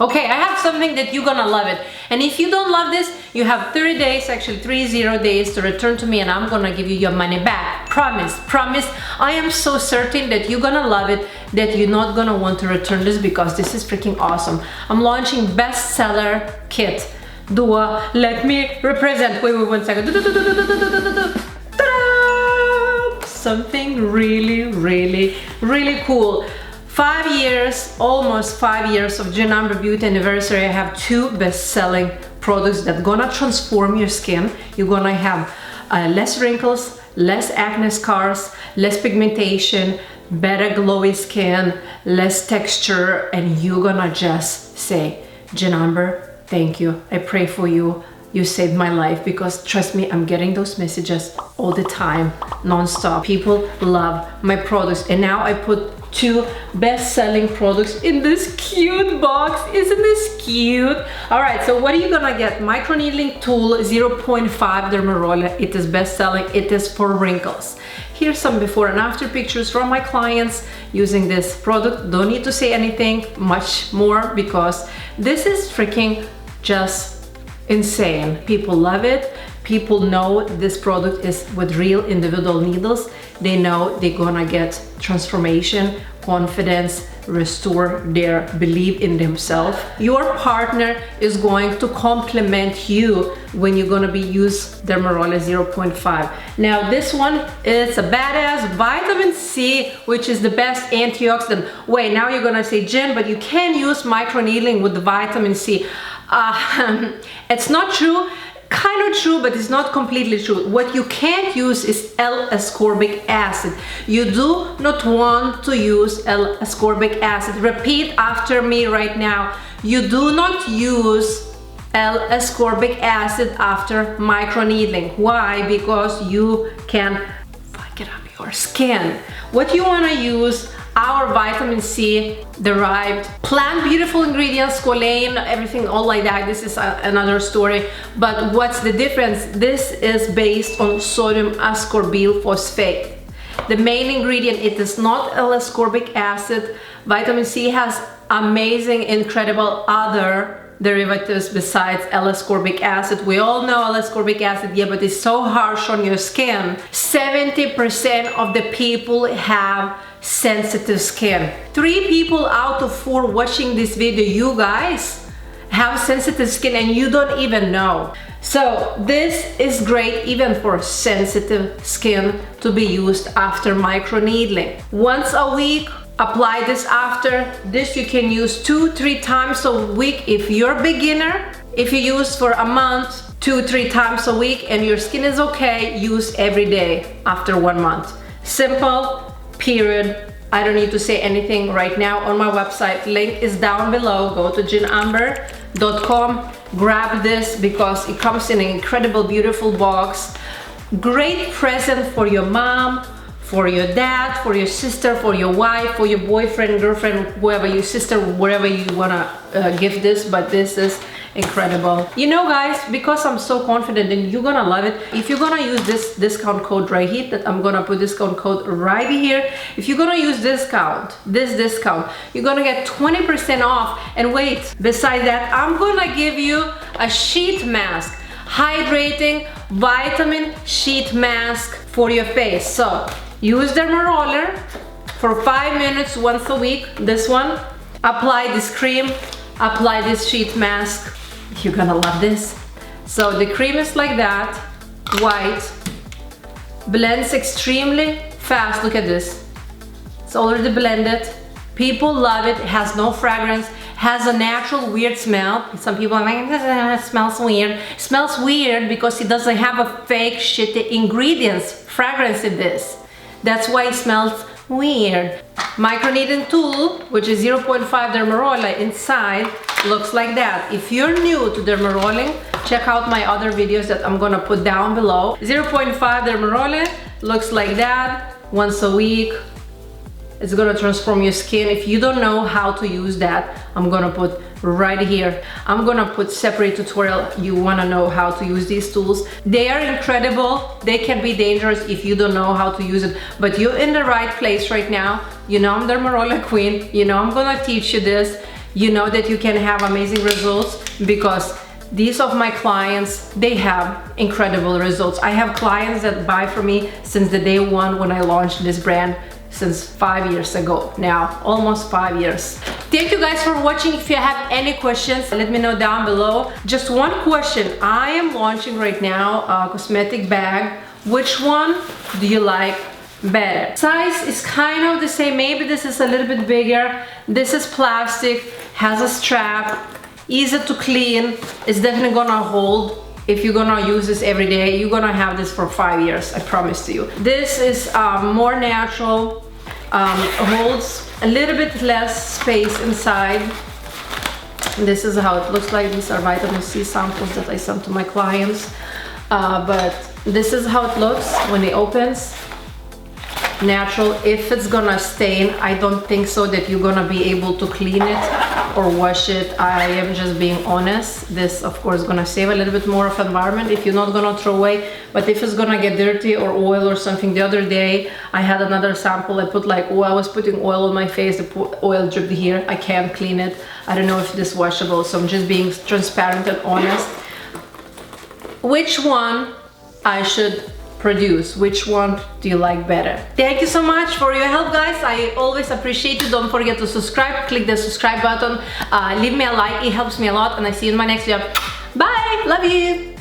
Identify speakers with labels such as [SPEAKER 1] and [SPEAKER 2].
[SPEAKER 1] Okay, I have something that you're gonna love it. And if you don't love this, you have 30 days, actually 30 days to return to me, and I'm gonna give you your money back. Promise, promise. I am so certain that you're gonna love it, that you're not gonna want to return this because this is freaking awesome. I'm launching bestseller kit. Dua, let me represent. Wait, 1 second. Something really cool. 5 years, almost 5 years of Jen Amber Beauty anniversary. I have 2 best-selling products that gonna transform your skin. You're gonna have less wrinkles, less acne scars, less pigmentation, better glowy skin, less texture, and you're gonna just say, Jen Amber, thank you. I pray for you. You saved my life, because trust me, I'm getting those messages all the time, non-stop. People love my products, and now I put 2 best-selling products in this cute box. Isn't this cute? All right, so what are you gonna get? Microneedling tool 0.5 Dermaroller. It is best-selling. It is for wrinkles. Here's some before and after pictures from my clients using this product. Don't need to say anything much more, because this is freaking just insane. People love it. People know this product is with real individual needles. They know they're gonna get transformation, confidence, restore their belief in themselves. Your partner is going to compliment you when you're gonna be use Dermaroller 0.5. Now this one is a badass vitamin C, which is the best antioxidant. Wait, now you're gonna say, Jen, but you can use microneedling with the vitamin C. It's not true. Kind of true, but it's not completely true. What you can't use is L-ascorbic acid. You do not want to use L-ascorbic acid. Repeat after me right now. You do not use L-ascorbic acid after microneedling. Why? Because you can fuck it up your skin. What you want to use, our vitamin C derived plant beautiful ingredients, squalane, everything all like that. This is another story. But what's the difference? This is based on sodium ascorbyl phosphate. The main ingredient, it is not L-ascorbic acid. Vitamin C has amazing, incredible other derivatives besides L-ascorbic acid. We all know L-ascorbic acid, yeah, but it's so harsh on your skin. 70% of the people have sensitive skin. 3 people out of 4 watching this video, you guys have sensitive skin and you don't even know. So this is great even for sensitive skin to be used after microneedling. Once a week, apply this after. This you can use 2-3 times a week if you're a beginner. If you use for a month, 2-3 times a week, and your skin is okay, use every day after 1 month. Simple, period. I don't need to say anything right now. On my website, link is down below. Go to jenamber.com, grab this because it comes in an incredible, beautiful box. Great present for your mom, for your dad, for your sister, for your wife, for your boyfriend, girlfriend, whoever, your sister, wherever you wanna give this, but this is incredible. You know guys, because I'm so confident and you're gonna love it, if you're gonna use this discount code right here, that I'm gonna put discount code right here, if you're gonna use this discount, you're gonna get 20% off. And wait, besides that, I'm gonna give you a sheet mask, hydrating vitamin sheet mask for your face. So use Dermaroller for 5 minutes once a week. This one, apply this cream, apply this sheet mask. You're gonna love this. So the cream is like that, white, blends extremely fast. Look at this, it's already blended. People love it. It has no fragrance, has a natural weird smell. Some people are like, it smells weird. It smells weird because it doesn't have a fake shitty ingredients, fragrance in this. That's why it smells weird. Microneedling tool, which is 0.5 Dermaroller, inside looks like that. If you're new to dermarolling, check out my other videos that I'm gonna put down below. 0.5 Dermaroller looks like that. Once a week, it's gonna transform your skin. If you don't know how to use that, I'm gonna put right here. I'm gonna put separate tutorial. You wanna know how to use these tools. They are incredible. They can be dangerous if you don't know how to use it, but you're in the right place right now. You know I'm Dermaroller queen. You know I'm gonna teach you this. you know that you can have amazing results, because these of my clients, they have incredible results. I have clients that buy from me since the day one when I launched this brand, since 5 years ago now, almost 5 years. Thank you guys for watching. If you have any questions, let me know down below. Just one question. I am launching right now a cosmetic bag. Which one do you like better? Size is kind of the same. Maybe this is a little bit bigger. This is plastic, has a strap, easy to clean. It's definitely gonna hold. If you're gonna use this every day, you're gonna have this for 5 years, I promise to you. This is more natural, holds a little bit less space inside. This is how it looks like. These are vitamin C samples that I sent to my clients. But this is how it looks when it opens. Natural. If it's gonna stain, I don't think so that you're gonna be able to clean it or wash it. I am just being honest. This of course is gonna save a little bit more of environment if you're not gonna throw away, but if it's gonna get dirty or oil or something. The other day I had another sample. I put like oil. I was putting oil on my face, the oil dripped here. I can't clean it. I don't know if this is washable, so I'm just being transparent and honest. Which one I should produce? Which one do you like better? Thank you so much for your help, guys. I always appreciate you. Don't forget to subscribe. Click the subscribe button. Leave me a like. It helps me a lot, and I see you in my next video. Bye. Love you.